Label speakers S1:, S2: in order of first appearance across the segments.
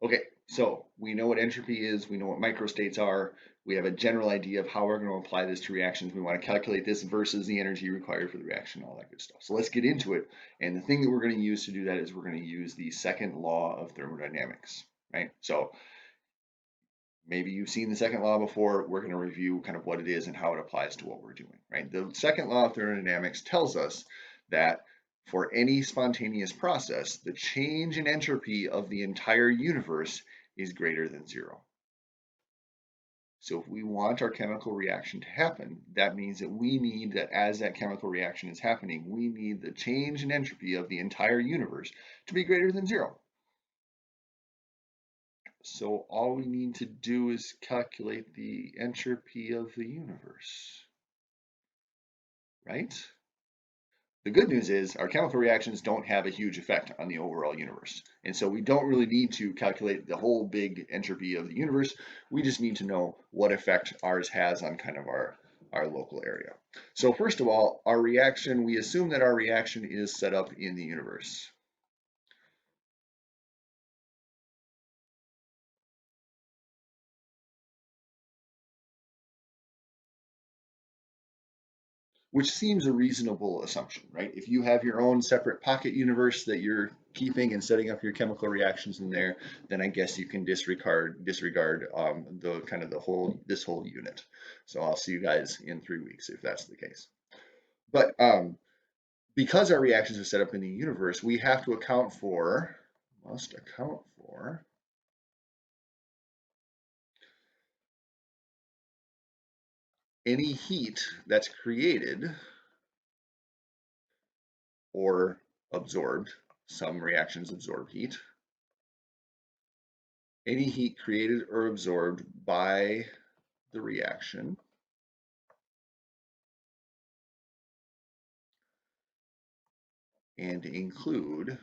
S1: Okay, so we know what entropy is, we know what microstates are, we have a general idea of how we're going to apply this to reactions. We want to calculate this versus the energy required for the reaction, all that good stuff. So let's get into it. And the thing that we're going to use to do that is we're going to use the second law of thermodynamics, right? So maybe you've seen the second law before. We're going to review kind of what it is and how it applies to what we're doing, right? The second law of thermodynamics tells us that for any spontaneous process, the change in entropy of the entire universe is greater than zero. So if we want our chemical reaction to happen, that means that we need that as that chemical reaction is happening, we need the change in entropy of the entire universe to be greater than zero. So all we need to do is calculate the entropy of the universe, right? The good news is our chemical reactions don't have a huge effect on the overall universe. And so we don't really need to calculate the whole big entropy of the universe. We just need to know what effect ours has on kind of our local area. So first of all, our reaction, we assume that our reaction is set up in the universe. Which seems a reasonable assumption, right? If you have your own separate pocket universe that you're keeping and setting up your chemical reactions in there, then I guess you can disregard the kind of this whole unit. So I'll see you guys in 3 weeks if that's the case. But because our reactions are set up in the universe, we have to must account for any heat that's created or absorbed. Some reactions absorb heat. Any heat created or absorbed by the reaction and include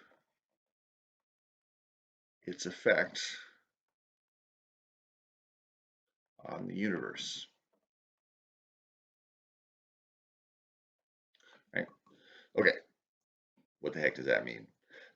S1: its effect on the universe. Right? Okay, what the heck does that mean?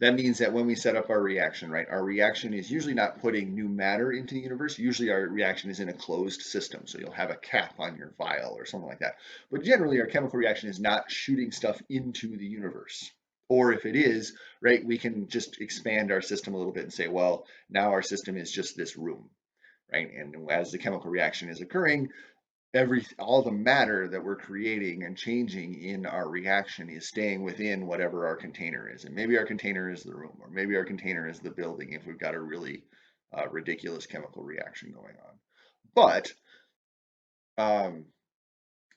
S1: That means that when we set up our reaction, right, our reaction is usually not putting new matter into the universe. Usually our reaction is in a closed system. So you'll have a cap on your vial or something like that. But generally our chemical reaction is not shooting stuff into the universe. Or if it is, right, we can just expand our system a little bit and say, well, now our system is just this room, right? And as the chemical reaction is occurring, all the matter that we're creating and changing in our reaction is staying within whatever our container is. And maybe our container is the room, or maybe our container is the building if we've got a really ridiculous chemical reaction going on. But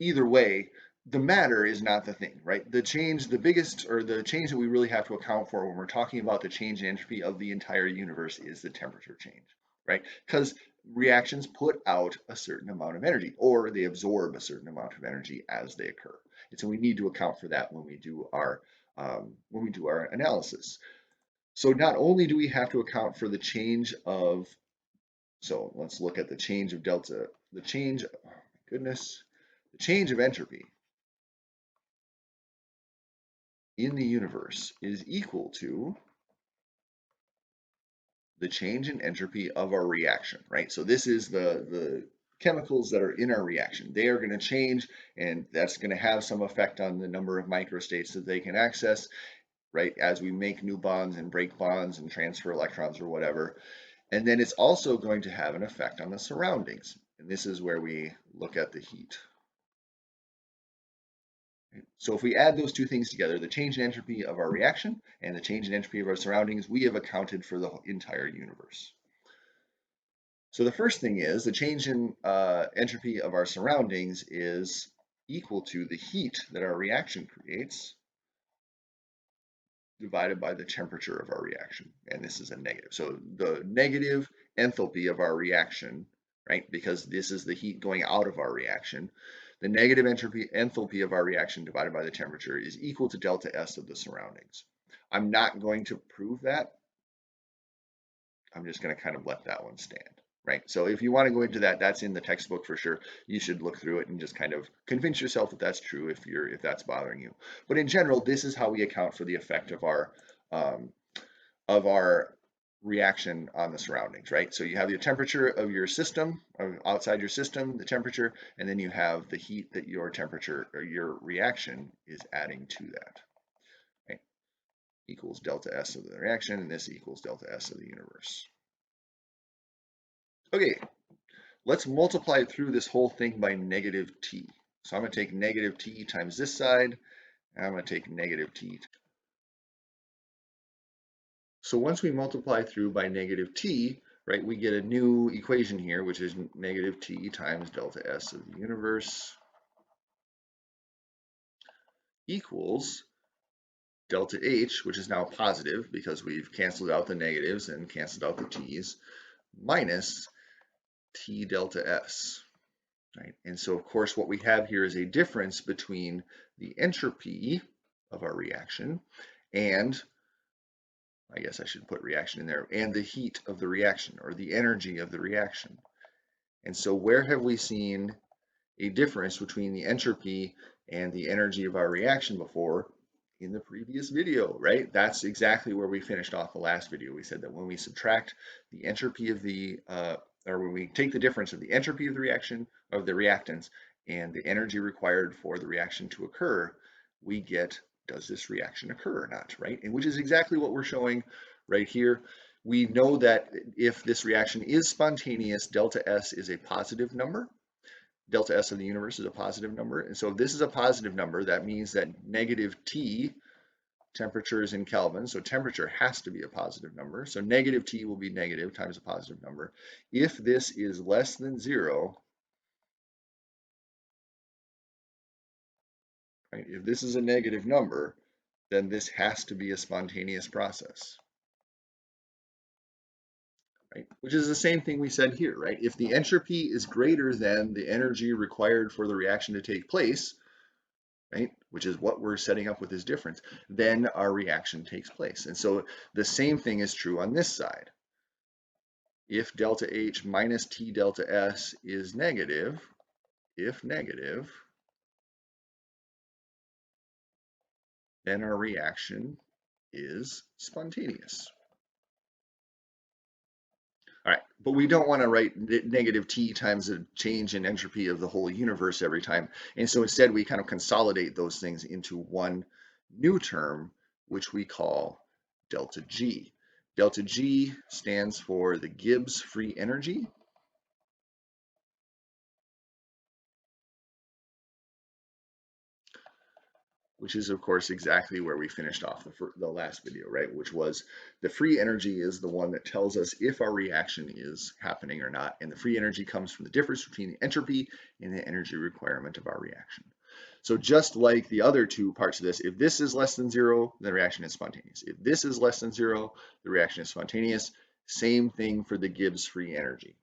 S1: either way, the matter is not the thing, right? The change that we really have to account for when we're talking about the change in entropy of the entire universe is the temperature change, right? Because reactions put out a certain amount of energy, or they absorb a certain amount of energy as they occur. And so we need to account for that when we do our analysis. So not only do we have to account for the change of, so let's look at the change of delta, the change, oh my goodness, the change of entropy in the universe is equal to the change in entropy of our reaction, right? So this is the chemicals that are in our reaction. They are going to change, and that's going to have some effect on the number of microstates that they can access, right? As we make new bonds and break bonds and transfer electrons or whatever. And then it's also going to have an effect on the surroundings. And this is where we look at the heat. So if we add those two things together, the change in entropy of our reaction and the change in entropy of our surroundings, we have accounted for the entire universe. So the first thing is the change in entropy of our surroundings is equal to the heat that our reaction creates divided by the temperature of our reaction. And this is a negative. So the negative enthalpy of our reaction, right, because this is the heat going out of our reaction, the negative enthalpy of our reaction divided by the temperature is equal to delta S of the surroundings. I'm not going to prove that. I'm just going to kind of let that one stand, right? So if you want to go into that, that's in the textbook for sure. You should look through it and just kind of convince yourself that that's true if that's bothering you. But in general, this is how we account for the effect of our reaction on the surroundings, right? So you have the temperature of your system, outside your system, the temperature, and then you have the heat that your temperature or your reaction is adding to that, right? Equals delta S of the reaction, and this equals delta S of the universe. Okay, let's multiply through this whole thing by negative T. So I'm going to take negative T times this side, and I'm going to take negative T. So once we multiply through by negative T, right, we get a new equation here, which is negative T times delta S of the universe equals delta H, which is now positive because we've canceled out the negatives and canceled out the T's, minus T delta S. Right? And so, of course, what we have here is a difference between the entropy of our reaction and, I guess I should put reaction in there, and the heat of the reaction, or the energy of the reaction. And so where have we seen a difference between the entropy and the energy of our reaction before? In the previous video, right? That's exactly where we finished off the last video. We said that when we subtract the entropy of the, or when we take the difference of the entropy of the reaction, of the reactants, and the energy required for the reaction to occur, we get, does this reaction occur or not, right? And which is exactly what we're showing right here. We know that if this reaction is spontaneous, delta S is a positive number. Delta S of the universe is a positive number. And so if this is a positive number, that means that negative T, temperature is in Kelvin, so temperature has to be a positive number. So negative T will be negative times a positive number. If this is less than 0, right, if this is a negative number, then this has to be a spontaneous process. Right? Which is the same thing we said here, right? If the entropy is greater than the energy required for the reaction to take place, right, which is what we're setting up with this difference, then our reaction takes place. And so the same thing is true on this side. If delta H minus T delta S is negative, if negative, then our reaction is spontaneous. All right, but we don't want to write negative T times the change in entropy of the whole universe every time. And so instead we kind of consolidate those things into one new term, which we call delta G. Delta G stands for the Gibbs free energy. Which is, of course, exactly where we finished off the last video, right? Which was the free energy is the one that tells us if our reaction is happening or not. And the free energy comes from the difference between the entropy and the energy requirement of our reaction. So just like the other two parts of this, if this is less than 0, the reaction is spontaneous. If this is less than 0, the reaction is spontaneous. Same thing for the Gibbs free energy.